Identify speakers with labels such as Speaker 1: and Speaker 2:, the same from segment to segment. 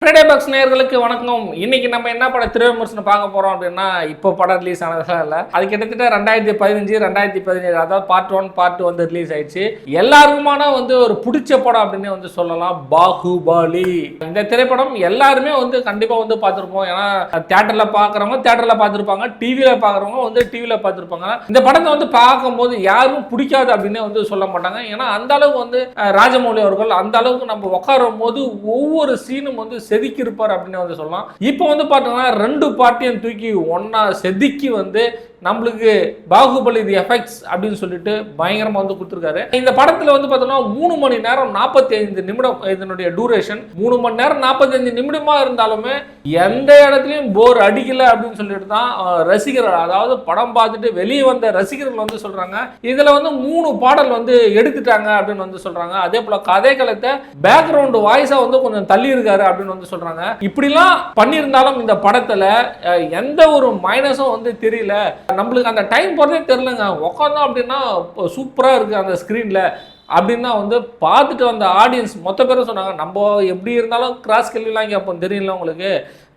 Speaker 1: Friday box நேயர்களுக்கு வணக்கம். இன்னைக்கு நம்ம என்ன படம் திரை விமர்சனம் பார்க்க போறோம் அப்படின்னா, இப்போ படம் ரிலீஸ் ஆனதெல்லாம் இல்லை. அது கிட்டத்தட்ட 2015 2017 அதாவது பார்ட் 1 பார்ட் 2 வந்து ரிலீஸ் ஆயிடுச்சு. எல்லாருக்குமான ஒரு பிடிச்ச படம் அப்படின்னு சொல்லலாம், பாகுபலி. இந்த திரைப்படம் எல்லாருமே கண்டிப்பா பார்த்துருப்போம். ஏன்னா தியேட்டர்ல பார்க்குறவங்க தியேட்டர்ல பார்த்துருப்பாங்க, டிவியில பார்க்குறவங்க டிவியில பார்த்துருப்பாங்க. இந்த படத்தை பார்க்கும்போது யாரும் பிடிக்காது அப்படின்னு சொல்ல மாட்டாங்க. ஏன்னா அந்த அளவுக்கு ராஜமௌலி அவர்கள் அந்த அளவுக்கு நம்ம உட்காரும் போது ஒவ்வொரு சீனும் செதுக்கி இருப்பார் அப்படின்னு சொல்லலாம். இப்போ பார்த்தோம்னா ரெண்டு பார்ட்டியும் தூக்கி ஒன்னா செதுக்கி நம்மளுக்கு பாகுபலி தி எஃபெக்ட்ஸ் அப்படின்னு சொல்லிட்டு பயங்கரமா கொடுத்துருக்காரு. இந்த படத்துல பார்த்தோம்னா 3 மணி நேரம் 45 நிமிடம் இதனுடைய டூரேஷன். 3 மணி நேரம் 45 நிமிடமா இருந்தாலுமே எந்த இடத்துலையும் போர் அடிக்கல அப்படின்னு சொல்லிட்டு தான் ரசிகர்கள், அதாவது படம் பார்த்துட்டு வெளியே வந்த ரசிகர்கள் சொல்றாங்க. இதுல 3 பாடல் எடுத்துட்டாங்க அப்படின்னு சொல்றாங்க. அதே போல கதைக்களத்தை பேக்ரவுண்ட் வாய்ஸா கொஞ்சம் தள்ளி இருக்காரு அப்படின்னு சொல்றாங்க. இப்படிலாம் பண்ணியிருந்தாலும் இந்த படத்துல எந்த ஒரு மைனஸும் தெரியல. நம்மளுக்கு அந்த டைம் போறதே தெரியலங்க. உட்காந்தோம் அப்படின்னா சூப்பரா இருக்கு அந்த ஸ்கிரீன்ல அப்படின்னா பார்த்துட்டு வந்த ஆடியன்ஸ் மொத்த பேரும் சொன்னாங்க. நம்ம எப்படி இருந்தாலும் கிராஸ் கேள்விலாம் கேட்போம், தெரியல உங்களுக்கு.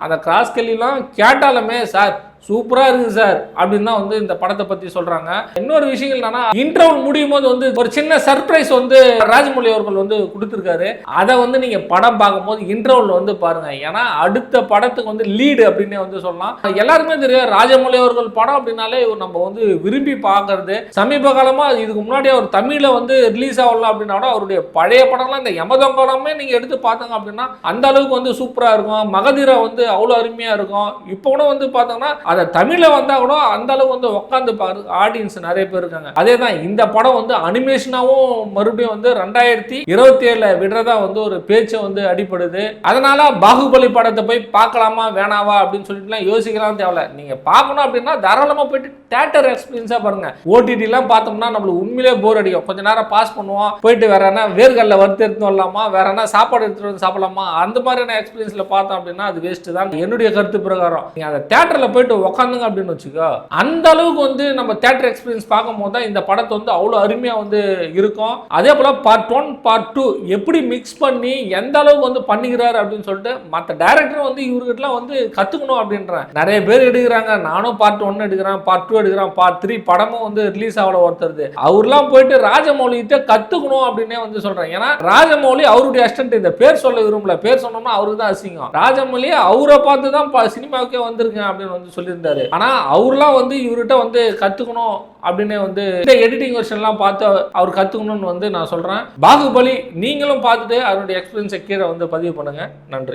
Speaker 1: அந்த கிராஸ் கேள்விலாம் கேட்டாலுமே சார் சூப்பரா இருக்கு சார் அப்படின்னு தான் இந்த படத்தை பத்தி சொல்றாங்க. இன்னொரு விஷயம் என்னன்னா, இன்டர்வல் முடியும் போது ஒரு சின்ன சர்ப்ரைஸ் ராஜமௌலி அவர்கள் கொடுத்திருக்காரு. அதை நீங்க படம் பார்க்கும்போது இன்டர்வல் பாருங்க. ஏன்னா அடுத்த படத்துக்கு லீடு அப்படின்னு சொல்லலாம். எல்லாருமே தெரியும் ராஜமௌலி அவர்கள் படம் அப்படின்னாலே நம்ம விரும்பி பார்க்கறது. சமீப காலமா இதுக்கு முன்னாடி அவர் தமிழ்ல ரிலீஸ் ஆகலாம் அப்படின்னா அவருடைய பழைய படம்லாம் இந்த யமதம்பரமே நீங்க எடுத்து பார்த்தாங்க அப்படின்னா அந்த அளவுக்கு சூப்பரா இருக்கும். மகதீரா அவ்வளவு அருமையா இருக்கும். இப்போ கூட பார்த்தோம்னா அதை தமிழ்ல வந்தா கூட அந்த அளவுக்கு உட்காந்து பாரு ஆடியன்ஸ் நிறைய பேர் இருக்காங்க. அதே தான் இந்த படம் அனிமேஷனாவும் மறுபடியும் 2027 விடுறதா ஒரு பேச்சு அடிப்படுது. அதனால பாகுபலி படத்தை போய் பார்க்கலாமா வேணாவா அப்படின்னு சொல்லிட்டுலாம் யோசிக்கலாம் தேவையில்ல. நீங்க பார்க்கணும் அப்படின்னா தாராளமா போயிட்டு தியேட்டர் எக்ஸ்பீரியன்ஸா பாருங்க. ஓடிடி எல்லாம் பார்த்தோம்னா நம்மளுக்கு உண்மையிலே போர் அடிக்கும். கொஞ்ச நேரம் பாஸ் பண்ணுவோம், போயிட்டு வேற என்ன வேர்கல்ல வறுத்து எடுத்து வரலாமா, வேற என்ன சாப்பாடு எடுத்துட்டு வந்து சாப்பிடலாமா, அந்த மாதிரியான எக்ஸ்பீரியன்ஸ்ல பார்த்தோம் அப்படின்னா அது வேஸ்ட் தான் என்னுடைய கருத்து பிரகாரம். நீங்க அந்த தியேட்டர்ல போயிட்டு உட்காந்துங்க அப்படின்னு வச்சுக்கோ, அந்த அளவுக்கு நம்ம தியேட்டர் எக்ஸ்பீரியன்ஸ் பார்க்கும் போது தான் இந்த படத்தை அவ்வளவு அருமையா இருக்கும். அதே போல பார்ட் 1 பார்ட் 2 எப்படி மிக்ஸ் பண்ணி எந்த அளவுக்கு பண்ணிக்கிறாரு அப்படின்னு சொல்லிட்டு மற்ற டைரக்டர் இவர்கிட்ட கத்துக்கணும் அப்படின்றேன். நிறைய பேர் எடுக்கிறாங்க. நானும் பார்ட் 1 எடுக்கிறேன், பார்ட் 2 எடுக்கிறேன், பார்ட் 3 படமும் ரிலீஸ் ஆகல ஒருத்தருது. அவர்லாம் போயிட்டு ராஜமௌலி கிட்ட கத்துக்கணும் அப்படின்னே சொல்றேன். ஏன்னா ராஜமௌலி அவருடைய அசிஸ்டன்ட். இந்த பேர் சொல்ல விரும்பல, பேர் சொன்னோம்னா அவருக்கு தான் அசிங்கம். ராஜமௌலி அவரை பார்த்து தான் சினிமாவுக்கே வந்திருக்கேன் அப்படின்னு சொல்லியிருந்தாரு. ஆனா அவர்லாம் இவர்கிட்ட கத்துக்கணும் அப்படின்னு இந்த எடிட்டிங் வெர்ஷன்லாம் பார்த்து அவர் கத்துக்கணும்னு நான் சொல்றேன். பாகுபலி நீங்களும் பார்த்துட்டு அவருடைய எக்ஸ்பீரியன்ஸை கீழே பதிவு பண்ணுங்க. நன்றி.